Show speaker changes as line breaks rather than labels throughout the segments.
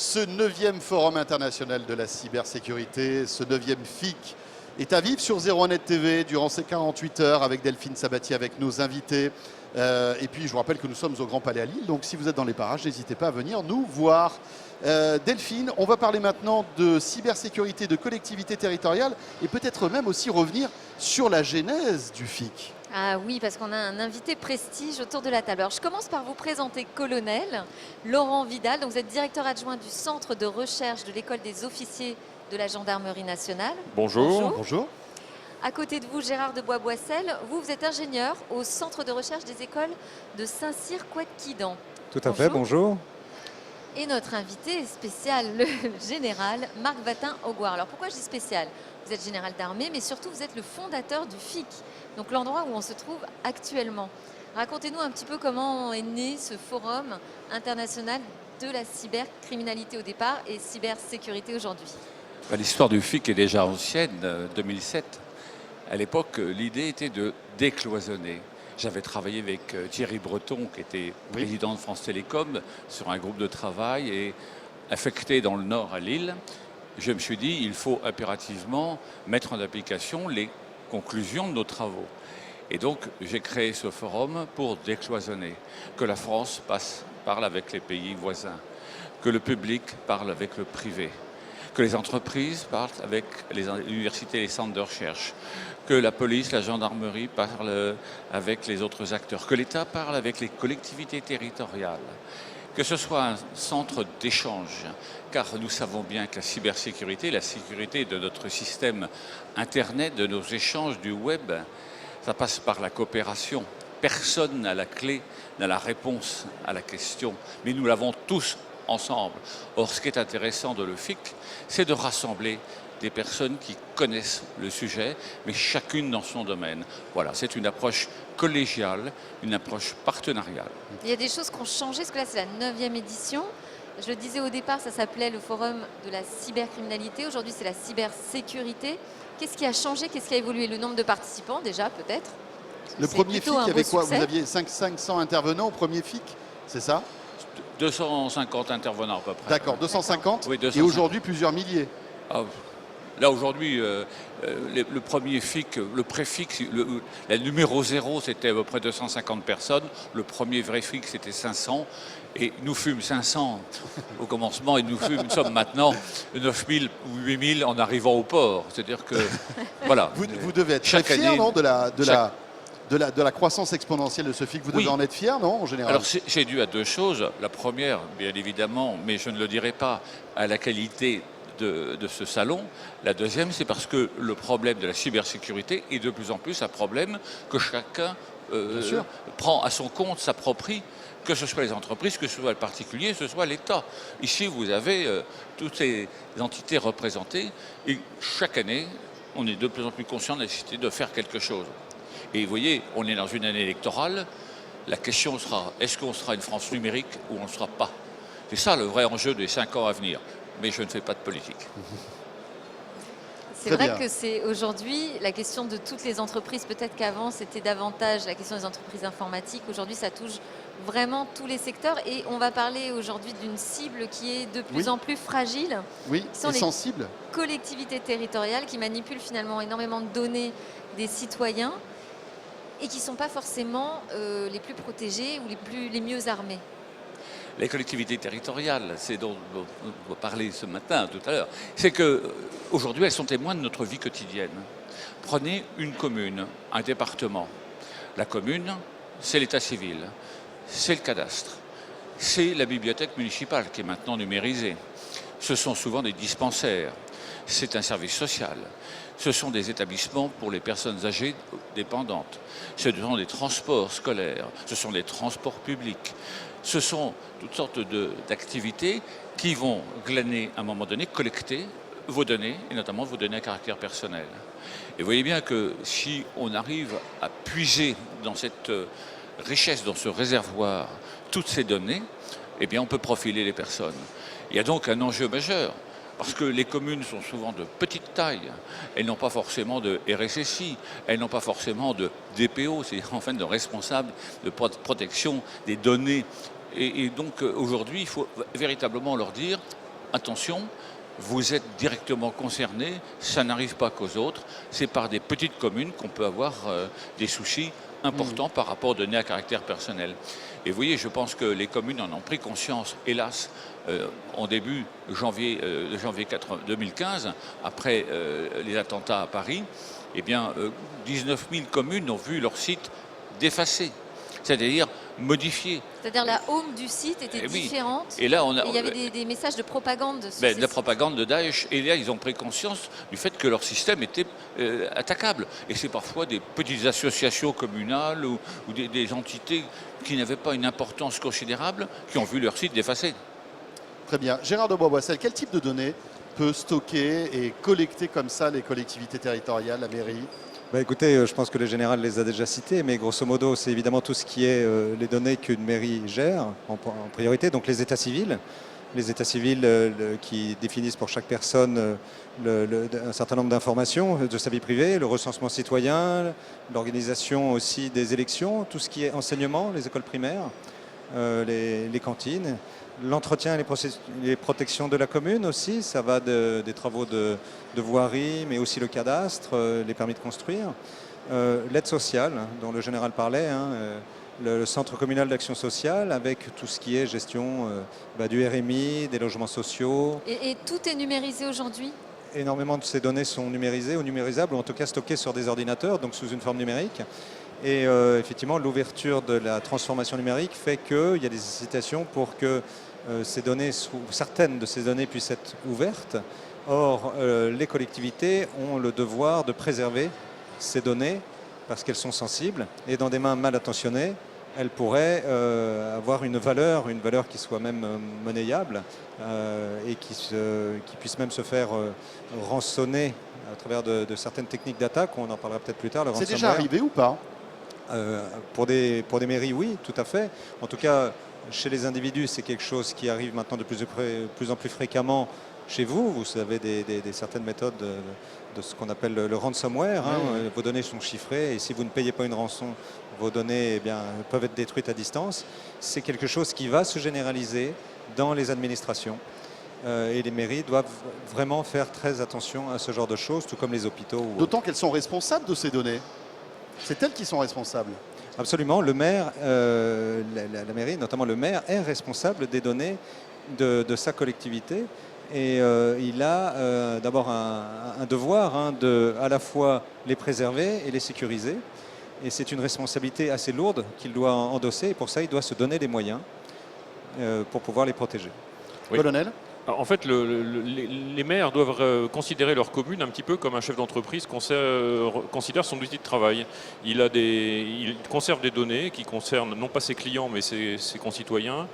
Ce 9e Forum international de la cybersécurité, ce 9e FIC, est à vivre sur 01net TV durant ces 48 heures avec Delphine Sabatier, avec nos invités. Et puis je vous rappelle que nous sommes au Grand Palais à Lille, donc si vous êtes dans les parages, n'hésitez pas à venir nous voir. Delphine, on va parler maintenant de cybersécurité, de collectivité territoriale et peut-être même aussi revenir sur la genèse du FIC.
Ah oui, parce qu'on a un invité prestige autour de la table. Alors, je commence par vous présenter Colonel Laurent Vidal. Donc, vous êtes directeur adjoint du Centre de recherche de l'École des officiers de la Gendarmerie nationale.
Bonjour.
Bonjour.
À côté de vous, Gérard de Bois-Boissel. Vous êtes ingénieur au Centre de recherche des écoles de Saint-Cyr-Couët-Quidan.
Tout à fait, bonjour.
Et notre invité spécial, le général Marc Watin-Augouard. Alors, pourquoi je dis spécial? Vous êtes général d'armée, mais surtout, vous êtes le fondateur du FIC, donc l'endroit où on se trouve actuellement. Racontez-nous un petit peu comment est né ce forum international de la cybercriminalité au départ et cybersécurité aujourd'hui.
L'histoire du FIC est déjà ancienne, 2007. À l'époque, l'idée était de décloisonner. J'avais travaillé avec Thierry Breton, qui était président de France Télécom, sur un groupe de travail et affecté dans le Nord à Lille. Je me suis dit, il faut impérativement mettre en application les conclusions de nos travaux. Et donc, j'ai créé ce forum pour décloisonner, que la France parle avec les pays voisins, que le public parle avec le privé, que les entreprises parlent avec les universités et les centres de recherche, que la police, la gendarmerie parlent avec les autres acteurs, que l'État parle avec les collectivités territoriales, que ce soit un centre d'échange, car nous savons bien que la cybersécurité, la sécurité de notre système Internet, de nos échanges du web, ça passe par la coopération. Personne n'a la clé, n'a la réponse à la question, mais nous l'avons tous ensemble. Or, ce qui est intéressant de le FIC, c'est de rassembler des personnes qui connaissent le sujet, mais chacune dans son domaine. Voilà, c'est une approche collégiale, une approche partenariale.
Il y a des choses qui ont changé, parce que là, c'est la 9e édition. Je le disais au départ, ça s'appelait le Forum de la cybercriminalité. Aujourd'hui, c'est la cybersécurité. Qu'est-ce qui a changé? Qu'est-ce qui a évolué? Le nombre de participants, déjà, peut-être?
Le premier FIC, il y avait quoi? Vous aviez 500 intervenants au premier FIC, c'est ça?
250 intervenants à peu près.
D'accord, 250,
oui, 250.
Et aujourd'hui plusieurs milliers.
Ah, là aujourd'hui, le premier FIC, le pré-FIC, la numéro 0 c'était à peu près 250 personnes. Le premier vrai FIC c'était 500. Et nous fûmes 500 au commencement et nous sommes maintenant 9000 ou 8000 en arrivant au port. C'est-à-dire que, voilà.
Vous devez être très fiers, non, de la croissance exponentielle de ce FIC. Vous devez en être fiers, non, en général?
Alors c'est dû à deux choses. La première, bien évidemment, mais je ne le dirai pas, à la qualité de ce salon. La deuxième, c'est parce que le problème de la cybersécurité est de plus en plus un problème que chacun prend à son compte, s'approprie, que ce soit les entreprises, que ce soit le particulier, que ce soit l'État. Ici, vous avez toutes ces entités représentées et chaque année, on est de plus en plus conscient de la nécessité de faire quelque chose. Et vous voyez, on est dans une année électorale. La question sera, est-ce qu'on sera une France numérique ou on ne sera pas? C'est ça le vrai enjeu des 5 ans à venir. Mais je ne fais pas de politique.
C'est vrai que c'est aujourd'hui la question de toutes les entreprises. Peut-être qu'avant, c'était davantage la question des entreprises informatiques. Aujourd'hui, ça touche vraiment tous les secteurs. Et on va parler aujourd'hui d'une cible qui est de plus en plus fragile.
Oui,
qui sont
sensible.
Les collectivités territoriales qui manipulent finalement énormément de données des citoyens et qui ne sont pas forcément les plus protégés ou les mieux armés.
Les collectivités territoriales, c'est dont on va parler ce matin, tout à l'heure, c'est qu'aujourd'hui, elles sont témoins de notre vie quotidienne. Prenez une commune, un département. La commune, c'est l'état civil, c'est le cadastre, c'est la bibliothèque municipale qui est maintenant numérisée. Ce sont souvent des dispensaires, c'est un service social, ce sont des établissements pour les personnes âgées dépendantes, ce sont des transports scolaires, ce sont des transports publics. Ce sont toutes sortes d'activités qui vont glaner à un moment donné, collecter vos données, et notamment vos données à caractère personnel. Et vous voyez bien que si on arrive à puiser dans cette richesse, dans ce réservoir, toutes ces données, eh bien on peut profiler les personnes. Il y a donc un enjeu majeur. Parce que les communes sont souvent de petite taille, elles n'ont pas forcément de RSSI, elles n'ont pas forcément de DPO, c'est-à-dire en fait de responsables de protection des données. Et donc aujourd'hui, il faut véritablement leur dire, attention, vous êtes directement concerné, ça n'arrive pas qu'aux autres, c'est par des petites communes qu'on peut avoir des soucis importants par rapport aux données à caractère personnel. Et vous voyez, je pense que les communes en ont pris conscience, hélas, en début janvier 2015, après les attentats à Paris, eh bien, 19 000 communes ont vu leur site défacé, c'est-à-dire modifié.
C'est-à-dire la home du site était différente.
Et là,
il y avait des messages de propagande.
De la propagande de Daesh. Et là, ils ont pris conscience du fait que leur système était attaquable. Et c'est parfois des petites associations communales ou des entités qui n'avaient pas une importance considérable qui ont vu leur site défacé.
Très bien. Gérard de Bois-Boissel, quel type de données peut stocker et collecter comme ça les collectivités territoriales, la mairie ?
Écoutez, je pense que le général les a déjà cités, mais grosso modo, c'est évidemment tout ce qui est les données qu'une mairie gère en priorité, donc les états civils. Les états civils qui définissent pour chaque personne un certain nombre d'informations de sa vie privée, le recensement citoyen, l'organisation aussi des élections, tout ce qui est enseignement, les écoles primaires, les cantines, l'entretien et les protections de la commune aussi, ça va des travaux de voirie, mais aussi le cadastre, les permis de construire, l'aide sociale, dont le général parlait, le centre communal d'action sociale, avec tout ce qui est gestion du RMI, des logements sociaux.
Et tout est numérisé aujourd'hui ?
Énormément de ces données sont numérisées ou numérisables, ou en tout cas stockées sur des ordinateurs, donc sous une forme numérique. Et effectivement, l'ouverture de la transformation numérique fait qu'il y a des incitations pour que certaines de ces données puissent être ouvertes. Or, les collectivités ont le devoir de préserver ces données parce qu'elles sont sensibles et dans des mains mal attentionnées, elles pourraient avoir une valeur qui soit même monnayable et qui puisse même se faire rançonner à travers de certaines techniques d'attaque. On en parlera peut-être plus tard.
C'est déjà arrivé ou pas ?
Pour des mairies, oui, tout à fait. En tout cas, chez les individus, c'est quelque chose qui arrive maintenant de plus en plus fréquemment chez vous. Vous avez certaines méthodes de ce qu'on appelle le ransomware. Vos données sont chiffrées et si vous ne payez pas une rançon, vos données peuvent être détruites à distance. C'est quelque chose qui va se généraliser dans les administrations. Et les mairies doivent vraiment faire très attention à ce genre de choses, tout comme les hôpitaux.
D'autant qu'elles sont responsables de ces données. C'est elles qui sont responsables.
Absolument. Le maire, la mairie, notamment le maire, est responsable des données de sa collectivité. Et il a d'abord un devoir de à la fois les préserver et les sécuriser. Et c'est une responsabilité assez lourde qu'il doit endosser. Et pour ça, il doit se donner des moyens pour pouvoir les protéger.
Oui. Colonel ?
En fait, les maires doivent considérer leur commune un petit peu comme un chef d'entreprise considère son outil de travail. Il conserve des données qui concernent non pas ses clients mais ses concitoyens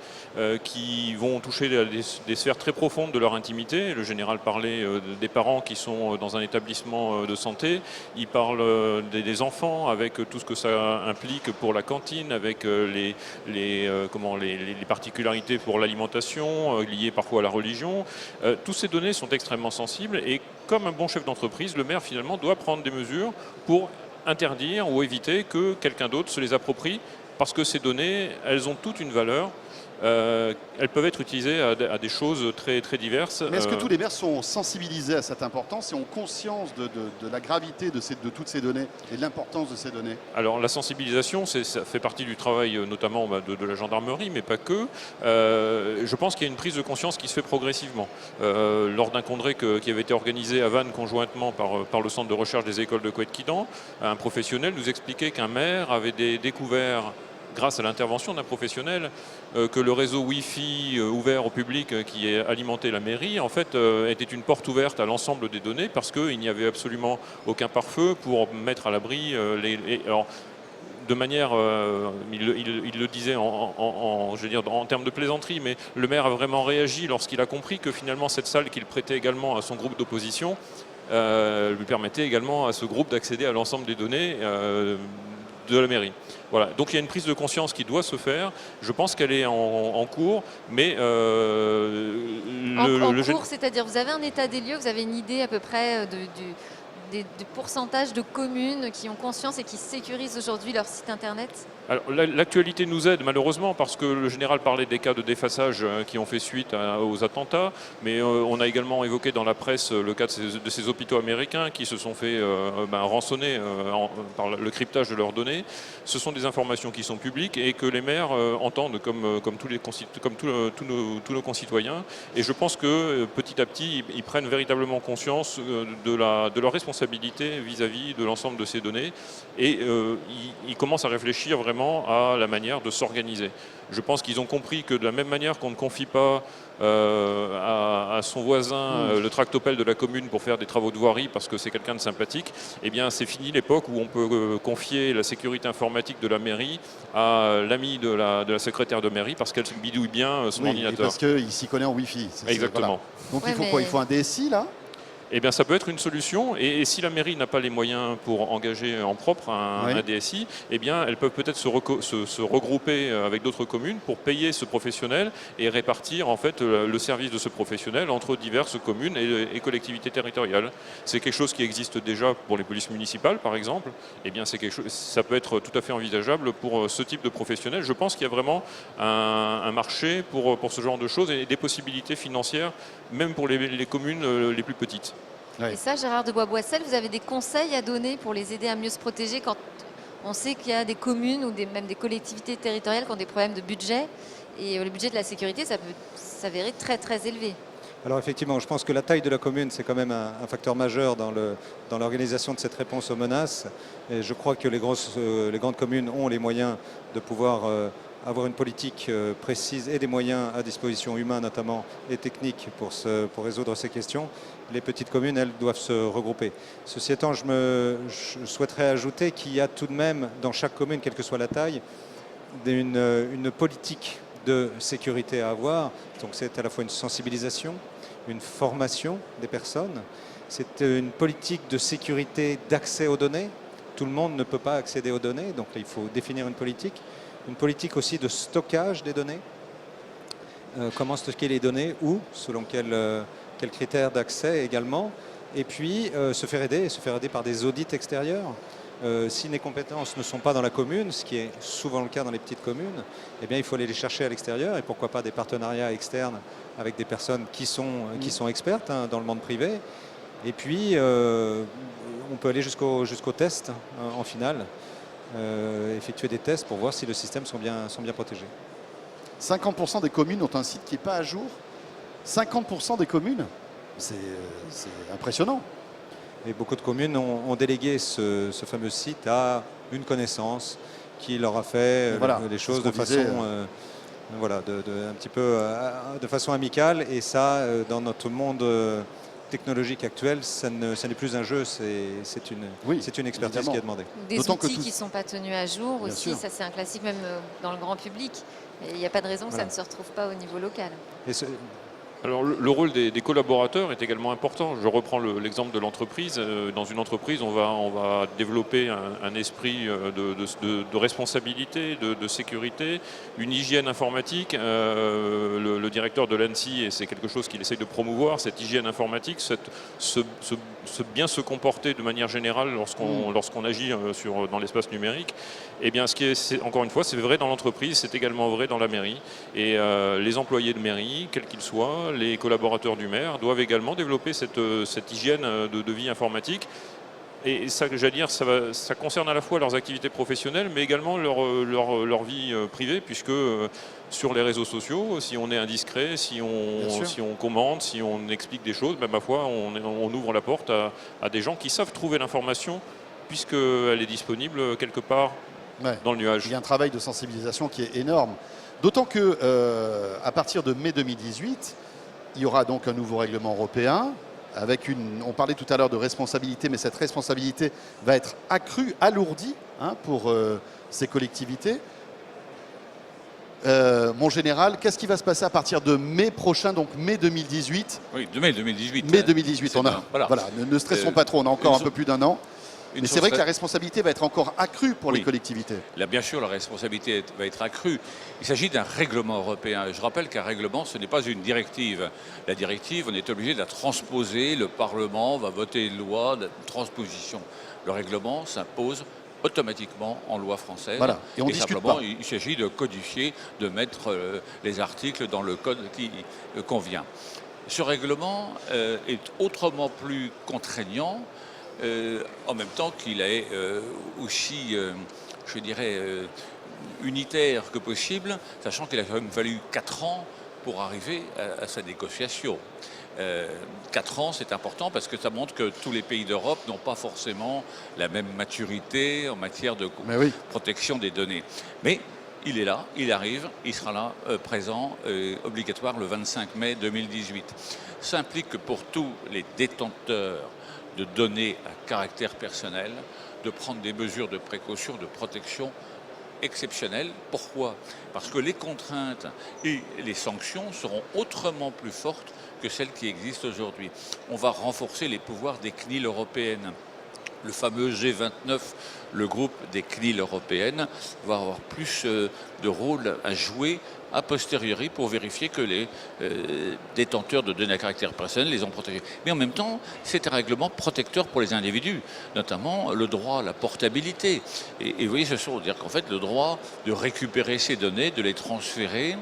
qui vont toucher des sphères très profondes de leur intimité. Le général parlait des parents qui sont dans un établissement de santé. Il parle des enfants avec tout ce que ça implique pour la cantine, avec les particularités pour l'alimentation liées parfois à la religion. Toutes ces données sont extrêmement sensibles et comme un bon chef d'entreprise, le maire finalement doit prendre des mesures pour interdire ou éviter que quelqu'un d'autre se les approprie parce que ces données, elles ont toute une valeur. Elles peuvent être utilisées à des choses très, très diverses.
Mais est-ce que tous les maires sont sensibilisés à cette importance et ont conscience de la gravité de toutes ces données et de l'importance de ces données ?
Alors la sensibilisation, ça fait partie du travail notamment de la gendarmerie, mais pas que. Je pense qu'il y a une prise de conscience qui se fait progressivement. Lors d'un congrès qui avait été organisé à Vannes conjointement par le centre de recherche des écoles de Couët-Quidan, un professionnel nous expliquait qu'un maire avait découvert grâce à l'intervention d'un professionnel, que le réseau Wi-Fi ouvert au public qui alimentait la mairie, en fait, était une porte ouverte à l'ensemble des données parce qu'il n'y avait absolument aucun pare-feu pour mettre à l'abri alors, de manière, il le disait je veux dire, en termes de plaisanterie, mais le maire a vraiment réagi lorsqu'il a compris que finalement cette salle qu'il prêtait également à son groupe d'opposition lui permettait également à ce groupe d'accéder à l'ensemble des données de la mairie. Voilà. Donc il y a une prise de conscience qui doit se faire. Je pense qu'elle est en cours, mais
en cours, c'est-à-dire vous avez un état des lieux, vous avez une idée à peu près des pourcentages de communes qui ont conscience et qui sécurisent aujourd'hui leur site internet?
Alors, l'actualité nous aide malheureusement parce que le général parlait des cas de défaçage qui ont fait suite aux attentats, mais on a également évoqué dans la presse le cas de ces hôpitaux américains qui se sont fait rançonner par le cryptage de leurs données. Ce sont des informations qui sont publiques et que les maires entendent comme tous nos concitoyens. Et je pense que petit à petit, ils prennent véritablement conscience de leur responsabilité vis-à-vis de l'ensemble de ces données et ils commencent à réfléchir vraiment à la manière de s'organiser. Je pense qu'ils ont compris que de la même manière qu'on ne confie pas à son voisin le tractopelle de la commune pour faire des travaux de voirie parce que c'est quelqu'un de sympathique, eh bien c'est fini l'époque où on peut confier la sécurité informatique de la mairie à l'ami de la secrétaire de mairie parce qu'elle bidouille bien son
Oui, et
ordinateur.
parce qu'il s'y connaît en Wi-Fi.
Exactement.
Voilà. Donc
Ouais,
il faut
mais-
quoi? Il faut un DSI là?
Eh bien, ça peut être une solution. Et si la mairie n'a pas les moyens pour engager en propre un DSI, eh bien, elles peuvent peut-être se regrouper avec d'autres communes pour payer ce professionnel et répartir en fait le service de ce professionnel entre diverses communes et collectivités territoriales. C'est quelque chose qui existe déjà pour les polices municipales, par exemple. Eh bien, ça peut être tout à fait envisageable pour ce type de professionnel. Je pense qu'il y a vraiment un marché pour ce genre de choses et des possibilités financières, même pour les communes les plus petites.
Ouais.
Et ça, Gérard de Bois-Boissel, vous avez des conseils à donner pour les aider à mieux se protéger quand on sait qu'il y a des communes ou même des collectivités territoriales qui ont des problèmes de budget et le budget de la sécurité, ça peut s'avérer très très élevé.
Alors effectivement, je pense que la taille de la commune, c'est quand même un facteur majeur dans l'organisation de cette réponse aux menaces. Et je crois que les grandes communes ont les moyens de pouvoir avoir une politique précise et des moyens à disposition humains notamment et techniques pour résoudre ces questions. Les petites communes, elles, doivent se regrouper. Ceci étant, je souhaiterais ajouter qu'il y a tout de même dans chaque commune, quelle que soit la taille, une politique de sécurité à avoir. Donc c'est à la fois une sensibilisation, une formation des personnes, c'est une politique de sécurité d'accès aux données. Tout le monde ne peut pas accéder aux données, donc il faut définir une politique aussi de stockage des données. Comment stocker les données, où, selon quels critères d'accès également, et puis se faire aider par des audits extérieurs. Si les compétences ne sont pas dans la commune, ce qui est souvent le cas dans les petites communes, eh bien, il faut aller les chercher à l'extérieur et pourquoi pas des partenariats externes avec des personnes qui sont expertes dans le monde privé. Et puis, on peut aller jusqu'au test en finale, effectuer des tests pour voir si les systèmes sont bien protégés.
50% des communes ont un site qui n'est pas à jour. 50% des communes, c'est impressionnant.
Et beaucoup de communes ont délégué ce fameux site à une connaissance qui leur a fait
voilà,
les choses
c'est
de
ce qu'on
façon,
disait.
un petit peu de façon amicale. Et ça, dans notre monde technologique actuel, ça n'est plus un jeu, c'est une expertise
évidemment.
qui est demandée.
Des
D'autant que
outils
tout-
qui ne sont pas tenus à jour
Bien
aussi,
sûr.
ça c'est un classique même dans le grand public. Et il n'y a pas de raison que
Voilà.
ça ne se retrouve pas au niveau local.
Et
Alors le rôle des collaborateurs est également important. Je reprends l'exemple de l'entreprise. Dans une entreprise, on va développer un esprit de responsabilité, de sécurité, une hygiène informatique. Le directeur de l'ANSSI, et c'est quelque chose qu'il essaye de promouvoir, cette hygiène informatique, bien se comporter de manière générale lorsqu'on agit dans l'espace numérique. Eh bien, encore une fois, c'est vrai dans l'entreprise, c'est également vrai dans la mairie. Et les employés de mairie, quels qu'ils soient, les collaborateurs du maire, doivent également développer cette hygiène de vie informatique. Et ça, j'allais dire, ça concerne à la fois leurs activités professionnelles, mais également leur vie privée, puisque sur les réseaux sociaux, si on est indiscret, si on commente, si on explique des choses, ma foi, on ouvre la porte à des gens qui savent trouver l'information, puisqu'elle est disponible quelque part dans le nuage.
Il y a un travail de sensibilisation qui est énorme. D'autant que à partir de mai 2018, il y aura donc un nouveau règlement européen avec on parlait tout à l'heure de responsabilité, mais cette responsabilité va être accrue, alourdie pour ces collectivités. Mon général, qu'est-ce qui va se passer à partir de mai prochain, donc mai 2018?
Oui, de mai 2018.
Mai 2018,
C'est
voilà.
voilà.
Ne stressons pas trop, on a encore un peu plus d'un an. Mais c'est vrai que la responsabilité va être encore accrue pour les collectivités.
Là, bien sûr, la responsabilité va être accrue. Il s'agit d'un règlement européen. Je rappelle qu'un règlement, ce n'est pas une directive. La directive, on est obligé de la transposer. Le Parlement va voter une loi de transposition. Le règlement s'impose automatiquement en loi française.
Voilà. Et on discute
simplement,
pas.
il s'agit de codifier, de mettre les articles dans le code qui convient. Ce règlement est autrement plus contraignant, en même temps qu'il est aussi, je dirais, unitaire que possible, sachant qu'il a quand même fallu 4 ans pour arriver à sa négociation. 4 ans, c'est important parce que ça montre que tous les pays d'Europe n'ont pas forcément la même maturité en matière de protection des données. Mais il est là, il arrive, il sera là, présent, obligatoire le 25 mai 2018. Ça implique que pour tous les détenteurs de données à caractère personnel, de prendre des mesures de précaution, de protection exceptionnelles. Pourquoi? Parce que les contraintes et les sanctions seront autrement plus fortes que celles qui existent aujourd'hui. On va renforcer les pouvoirs des CNIL européennes. Le fameux G29, le groupe des CNIL européennes, va avoir plus de rôle à jouer a posteriori pour vérifier que les détenteurs de données à caractère personnel les ont protégés. Mais en même temps, c'est un règlement protecteur pour les individus, notamment le droit à la portabilité. Et vous voyez, ce sont dire qu'en fait, le droit de récupérer ces données, de les transférer.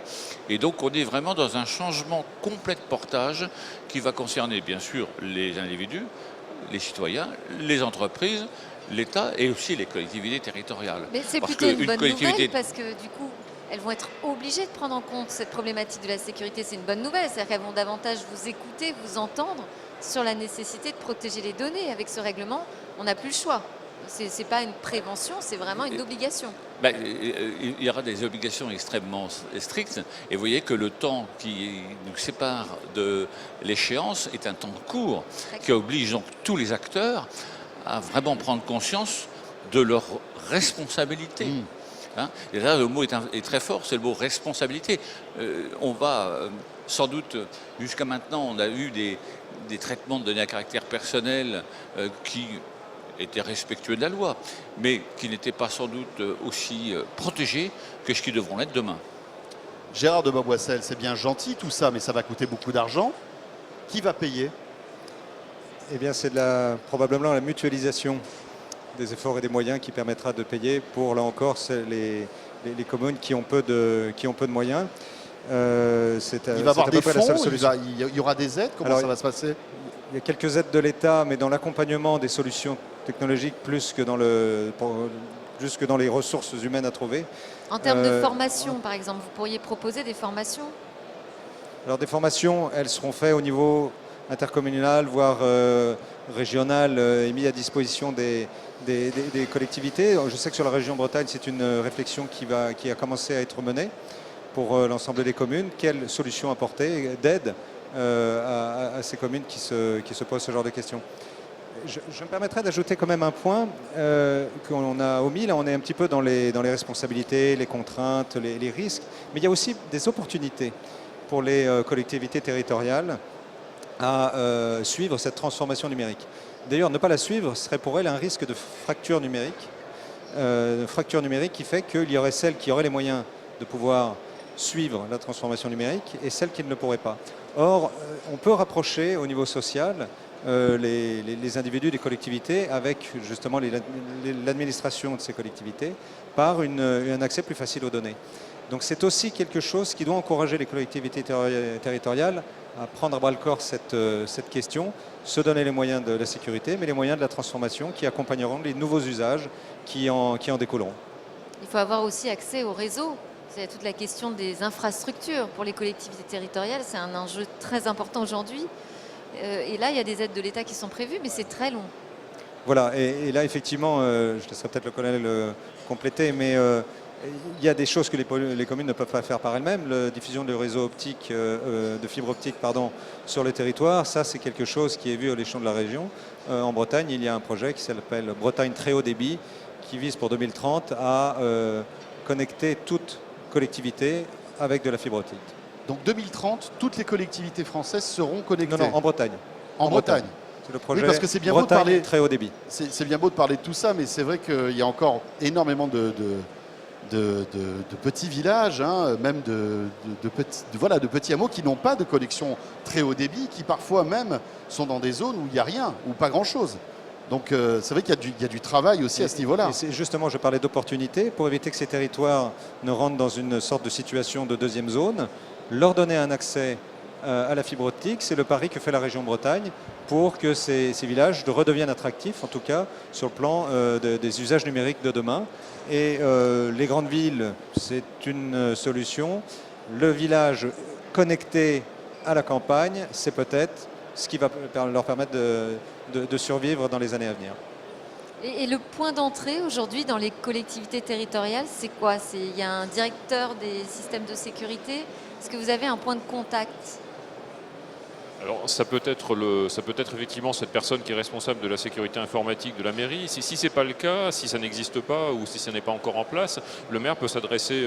Et donc, on est vraiment dans un changement complet de portage qui va concerner, bien sûr, les individus, les citoyens, les entreprises, l'État et aussi les collectivités territoriales.
Mais c'est plutôt une bonne nouvelle parce que du coup, elles vont être obligées de prendre en compte cette problématique de la sécurité. C'est une bonne nouvelle, c'est-à-dire qu'elles vont davantage vous écouter, vous entendre sur la nécessité de protéger les données. Avec ce règlement, on n'a plus le choix. Ce n'est pas une prévention, c'est vraiment une obligation.
Il y aura des obligations extrêmement strictes. Et vous voyez que le temps qui nous sépare de l'échéance est un temps court, qui oblige donc tous les acteurs à vraiment prendre conscience de leur responsabilité. Hein, et là, le mot est très fort, c'est le mot responsabilité. On va sans doute, jusqu'à maintenant, on a eu des traitements de données à caractère personnel qui étaient respectueux de la loi, mais qui n'étaient pas sans doute aussi protégés que ce qu'ils devront l'être demain.
Gérard de Beauboissel, c'est bien gentil tout ça, mais ça va coûter beaucoup d'argent. Qui va payer?
Eh bien, c'est probablement la mutualisation des efforts et des moyens qui permettra de payer pour, là encore, les communes qui ont peu de moyens.
Il va y avoir des fonds, il y aura des aides, comment ça va se passer?
Il y a quelques aides de l'État, mais dans l'accompagnement des solutions technologiques plus que dans les ressources humaines à trouver.
En termes de formation, par exemple, vous pourriez proposer des formations?
Alors des formations, elles seront faites au niveau intercommunal, voire régional, et mis à disposition des collectivités. Je sais que sur la région Bretagne, c'est une réflexion qui a commencé à être menée pour l'ensemble des communes. Quelles solutions apporter d'aide à ces communes qui se posent ce genre de questions? Je me permettrais d'ajouter quand même un point qu'on a omis. Là, on est un petit peu dans les responsabilités, les contraintes, les risques, mais il y a aussi des opportunités pour les collectivités territoriales à suivre cette transformation numérique. D'ailleurs, ne pas la suivre serait pour elles un risque de fracture numérique. Fracture numérique qui fait qu'il y aurait celles qui auraient les moyens de pouvoir suivre la transformation numérique et celles qui ne le pourraient pas. Or, on peut rapprocher au niveau social les individus des collectivités avec justement l'administration de ces collectivités par un accès plus facile aux données. Donc c'est aussi quelque chose qui doit encourager les collectivités territoriales à prendre à bras-le-corps cette question, se donner les moyens de la sécurité, mais les moyens de la transformation qui accompagneront les nouveaux usages qui en découleront.
Il faut avoir aussi accès au réseau. C'est toute la question des infrastructures pour les collectivités territoriales. C'est un enjeu très important aujourd'hui. Et là, il y a des aides de l'État qui sont prévues, mais c'est très long.
Voilà, et là, effectivement, je laisserai peut-être le colonel compléter, mais il y a des choses que les communes ne peuvent pas faire par elles-mêmes. La diffusion de réseaux optiques, de fibre optique, sur le territoire, ça, c'est quelque chose qui est vu à l'échelon de la région. En Bretagne, il y a un projet qui s'appelle Bretagne Très Haut Débit, qui vise pour 2030 à connecter toute collectivité avec de la fibre optique.
Donc 2030, toutes les collectivités françaises seront connectées?
Non, en Bretagne.
En Bretagne.
C'est le projet
parce que c'est bien beau de
Bretagne
parler-
très haut débit.
C'est bien beau de parler de tout ça, mais c'est vrai qu'il y a encore énormément de petits villages, hein, même de petits hameaux qui n'ont pas de connexion très haut débit, qui parfois même sont dans des zones où il n'y a rien, ou pas grand-chose. Donc c'est vrai qu'il y a du travail aussi à ce niveau-là.
Et c'est justement, je parlais d'opportunités, pour éviter que ces territoires ne rentrent dans une sorte de situation de deuxième zone, leur donner un accès à la fibre optique, c'est le pari que fait la région Bretagne pour que ces villages redeviennent attractifs, en tout cas sur le plan des usages numériques de demain. Et les grandes villes, c'est une solution. Le village connecté à la campagne, c'est peut-être ce qui va leur permettre de survivre dans les années à venir.
Et le point d'entrée aujourd'hui dans les collectivités territoriales, c'est quoi? Il y a un directeur des systèmes de sécurité. Est-ce que vous avez un point de contact?
Alors ça peut être effectivement cette personne qui est responsable de la sécurité informatique de la mairie. Si ce n'est pas le cas, si ça n'existe pas ou si ça n'est pas encore en place, le maire peut s'adresser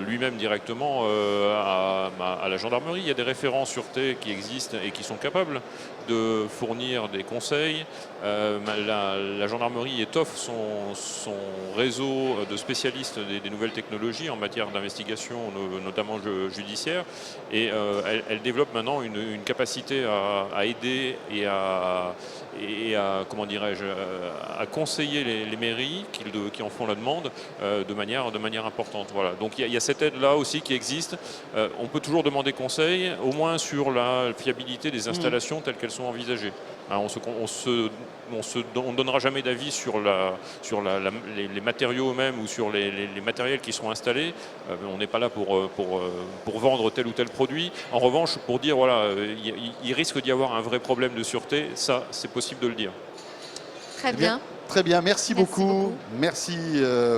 lui-même directement à la gendarmerie. Il y a des référents sûreté qui existent et qui sont capables de fournir des conseils. La gendarmerie étoffe son réseau de spécialistes des nouvelles technologies en matière d'investigation, notamment judiciaire, et elle développe maintenant une capacité à aider et à comment dirais-je, à conseiller les mairies qui en font la demande de manière importante. Voilà. Donc il y a cette aide-là aussi qui existe. On peut toujours demander conseil, au moins sur la fiabilité des installations telles qu'elles sont envisagées. Hein, on ne donnera jamais d'avis sur les matériaux eux-mêmes ou sur les matériels qui seront installés. On n'est pas là pour vendre tel ou tel produit. En revanche, pour dire voilà, il risque d'y avoir un vrai problème de sûreté, ça c'est possible de le dire.
Très bien.
Très bien, merci beaucoup.
beaucoup.
Merci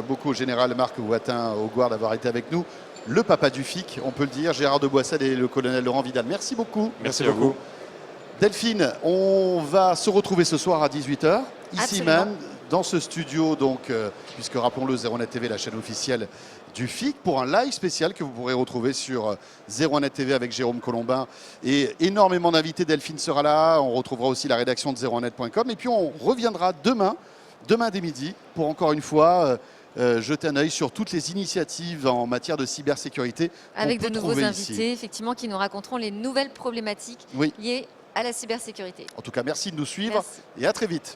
beaucoup au général Marc Watin-Augouard d'avoir été avec nous. Le papa du FIC, on peut le dire, Gérard de Boissel et le colonel Laurent Vidal. Merci beaucoup.
Merci à vous.
Delphine, on va se retrouver ce soir à 18h, ici
Absolument.
même, dans ce studio, donc, puisque rappelons-le, 01net TV, la chaîne officielle du FIC, pour un live spécial que vous pourrez retrouver sur 01net TV avec Jérôme Colombin et énormément d'invités. Delphine sera là, on retrouvera aussi la rédaction de 01net.com et puis on reviendra demain dès midi, pour encore une fois jeter un œil sur toutes les initiatives en matière de cybersécurité. qu'on
Avec de
peut
nouveaux
trouver
invités,
ici.
effectivement, qui nous raconteront les nouvelles problématiques
Oui.
liées à la cybersécurité.
En tout cas, merci de nous suivre
Merci.
et à très vite.